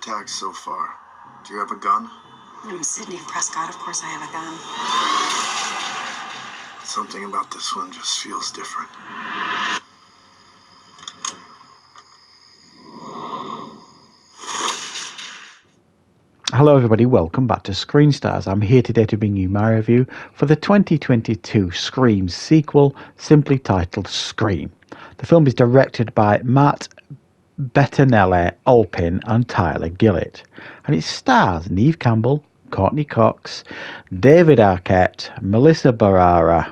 attacks so far. Do you have a gun? I'm Sidney Prescott. Of course I have a gun. Something about this one just feels different. Hello everybody, welcome back to Screenstars. I'm here today to bring you my review for the 2022 Scream sequel, simply titled Scream. The film is directed by Matt Bettinelli-Olpin and Tyler Gillett, and it stars Neve Campbell, Courtney Cox, David Arquette, Melissa Barrera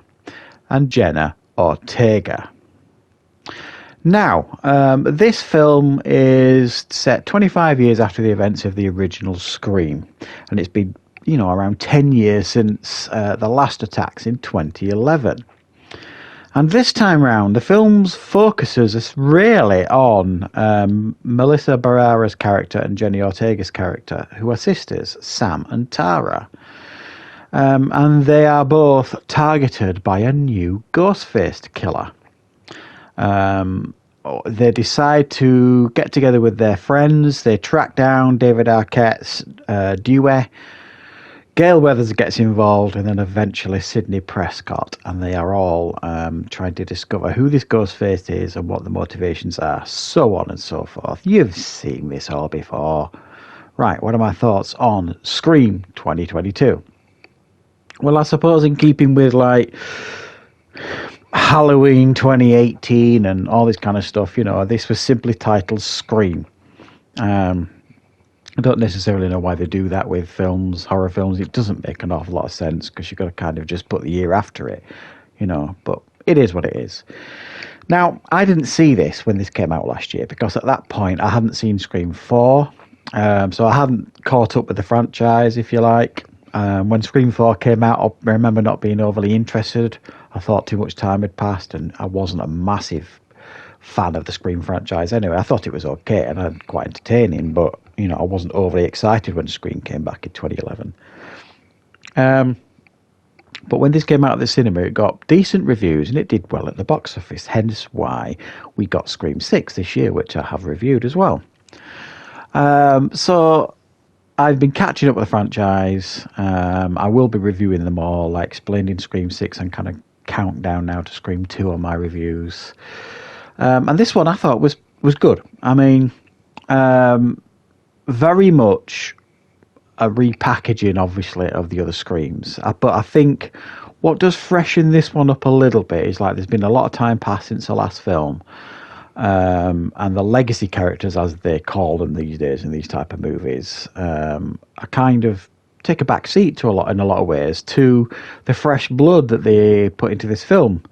and Jenna Ortega. Now, this film is set 25 years after the events of the original Scream, and it's been, around 10 years since the last attacks in 2011. And this time round, the film focuses really on Melissa Barrera's character and Jenny Ortega's character, who are sisters, Sam and Tara. And they are both targeted by a new ghost-faced killer. They decide to get together with their friends. They track down David Arquette's Dewey. Gail Weathers gets involved, and then eventually Sidney Prescott, and they are all trying to discover who this Ghostface is and what the motivations are, so on and so forth. You've seen this all before. Right, what are my thoughts on Scream 2022? Well, I suppose in keeping with, Halloween 2018 and all this kind of stuff, this was simply titled Scream. I don't necessarily know why they do that with films, horror films. It doesn't make an awful lot of sense because you've got to kind of just put the year after it, but it is what it is. Now, I didn't see this when this came out last year because at that point I hadn't seen Scream 4, so I hadn't caught up with the franchise, if you like. When Scream 4 came out, I remember not being overly interested. I thought too much time had passed and I wasn't a massive fan of the Scream franchise anyway. I thought it was okay and quite entertaining, but I wasn't overly excited when Scream came back in 2011. But when this came out of the cinema, it got decent reviews and it did well at the box office, hence why we got Scream 6 this year, which I have reviewed as well. So I've been catching up with the franchise. I will be reviewing them all, like explained in Scream 6 and kind of countdown now to Scream 2 on my reviews. And this one I thought was good. I mean, very much a repackaging, obviously, of the other Screams. But I think what does freshen this one up a little bit is there's been a lot of time passed since the last film. And the legacy characters, as they call them these days in these type of movies, are kind of take a back seat in a lot of ways to the fresh blood that they put into this film,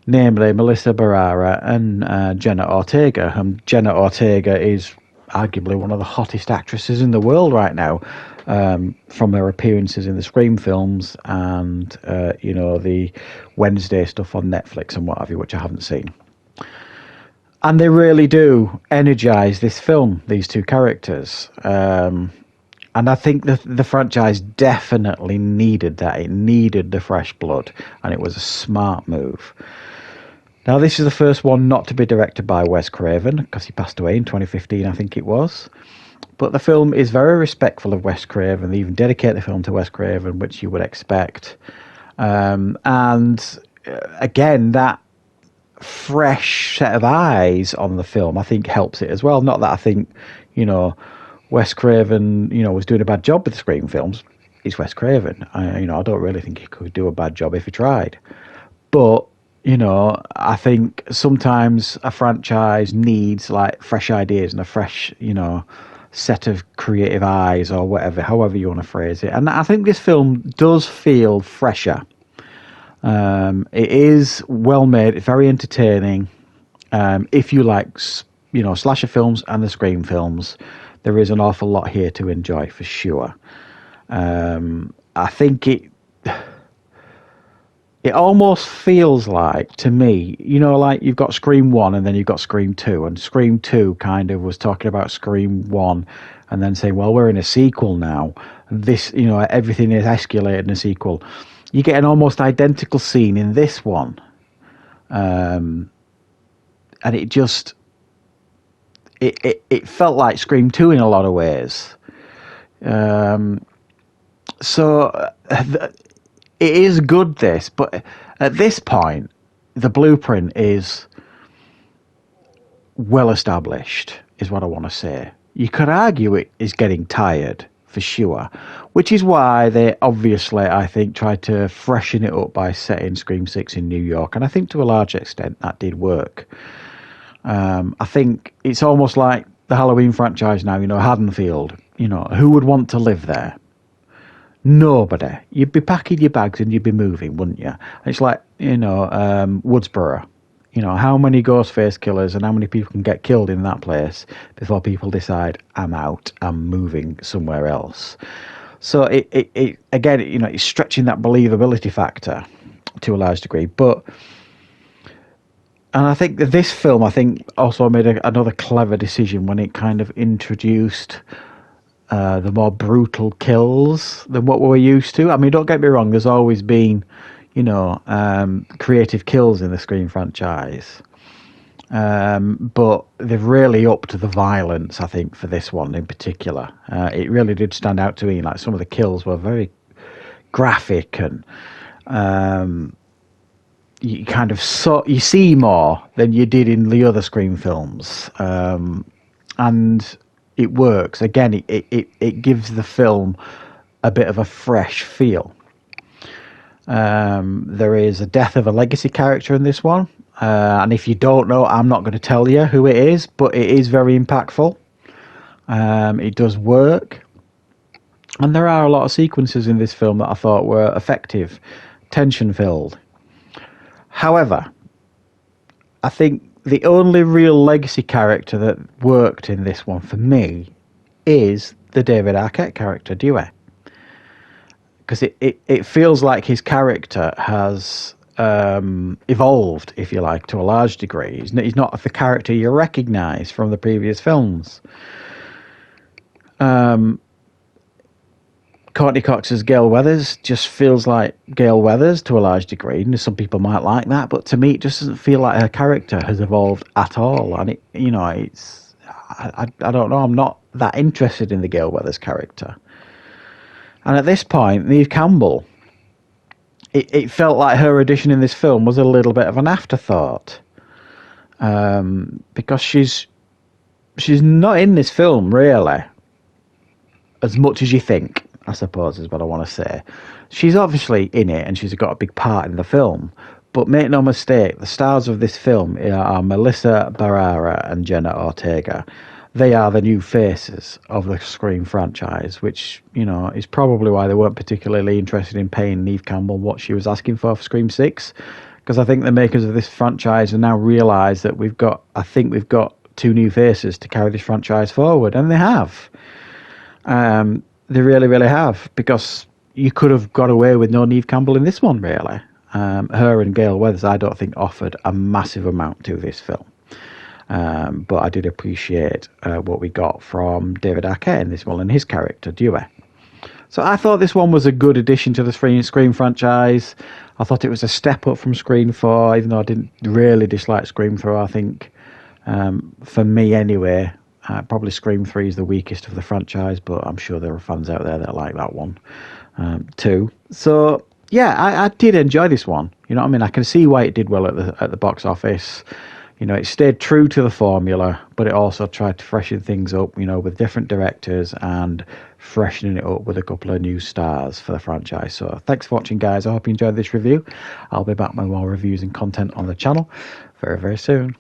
namely Melissa Barrera and Jenna Ortega. And Jenna Ortega is arguably one of the hottest actresses in the world right now, from her appearances in the Scream films and the Wednesday stuff on Netflix and what have you, which I haven't seen. And they really do energize this film, these two characters. And I think the franchise definitely needed that. It needed the fresh blood, and it was a smart move. Now, this is the first one not to be directed by Wes Craven, because he passed away in 2015, I think it was. But the film is very respectful of Wes Craven. They even dedicate the film to Wes Craven, which you would expect. And again, that fresh set of eyes on the film, I think, helps it as well. Not that I think, Wes Craven, was doing a bad job with the Scream films. It's Wes Craven. I don't really think he could do a bad job if he tried. But, I think sometimes a franchise needs fresh ideas and a fresh, set of creative eyes or whatever, however you want to phrase it. And I think this film does feel fresher. It is well made, very entertaining. If you like, slasher films and the Scream films, there is an awful lot here to enjoy for sure. I think it almost feels like, to me, you've got Scream 1 and then you've got Scream 2, and Scream 2 kind of was talking about Scream 1 and then saying, well, we're in a sequel now. This, everything is escalated in a sequel. You get an almost identical scene in this one. And it just, it felt like Scream 2 in a lot of ways. So it is good, this, but at this point, the blueprint is well established, is what I want to say. You could argue it is getting tired, for sure, which is why they obviously, I think, tried to freshen it up by setting Scream 6 in New York, and I think to a large extent that did work. I think it's almost like the Halloween franchise now, Haddonfield, who would want to live there? Nobody. You'd be packing your bags and you'd be moving, wouldn't you? It's like, Woodsboro. How many Ghostface killers and how many people can get killed in that place before people decide, I'm out, I'm moving somewhere else. So it again, it's stretching that believability factor to a large degree. And I think that this film, also made another clever decision when it kind of introduced the more brutal kills than what we're used to. I mean, don't get me wrong, there's always been, creative kills in the Scream franchise. But they've really upped the violence, I think, for this one in particular. It really did stand out to me. Like, some of the kills were very graphic, and you kind of you see more than you did in the other Scream films. And it works. Again, it gives the film a bit of a fresh feel. There is a death of a legacy character in this one. And if you don't know, I'm not going to tell you who it is, but it is very impactful. It does work. And there are a lot of sequences in this film that I thought were effective, tension-filled. However, I think the only real legacy character that worked in this one for me is the David Arquette character, Dewey. Because it feels like his character has evolved, if you like, to a large degree. He's not the character you recognise from the previous films. Courtney Cox's Gale Weathers just feels like Gale Weathers to a large degree, and some people might like that, but to me it just doesn't feel like her character has evolved at all. And I don't know, I'm not that interested in the Gale Weathers character. And at this point, Neve Campbell, it felt like her audition in this film was a little bit of an afterthought, because she's not in this film really as much as you think, I suppose, is what I want to say. She's obviously in it and she's got a big part in the film, but make no mistake, the stars of this film are Melissa Barrera and Jenna Ortega. They are the new faces of the Scream franchise, which, is probably why they weren't particularly interested in paying Neve Campbell what she was asking for Scream 6, because I think the makers of this franchise have now realised that we've got two new faces to carry this franchise forward, and they have. They really, really have, because you could have got away with no Neve Campbell in this one, really. Her and Gale Weathers, I don't think, offered a massive amount to this film. But I did appreciate what we got from David Arquette in this one and his character, Dewey. So I thought this one was a good addition to the Scream franchise. I thought it was a step up from Scream 4, even though I didn't really dislike Scream 4. I think, for me anyway, probably Scream 3 is the weakest of the franchise, but I'm sure there are fans out there that like that one too. So yeah, I did enjoy this one. You know what I mean? I can see why it did well at the box office. It stayed true to the formula, but it also tried to freshen things up, with different directors and freshening it up with a couple of new stars for the franchise. So thanks for watching, guys. I hope you enjoyed this review. I'll be back with more reviews and content on the channel very, very soon.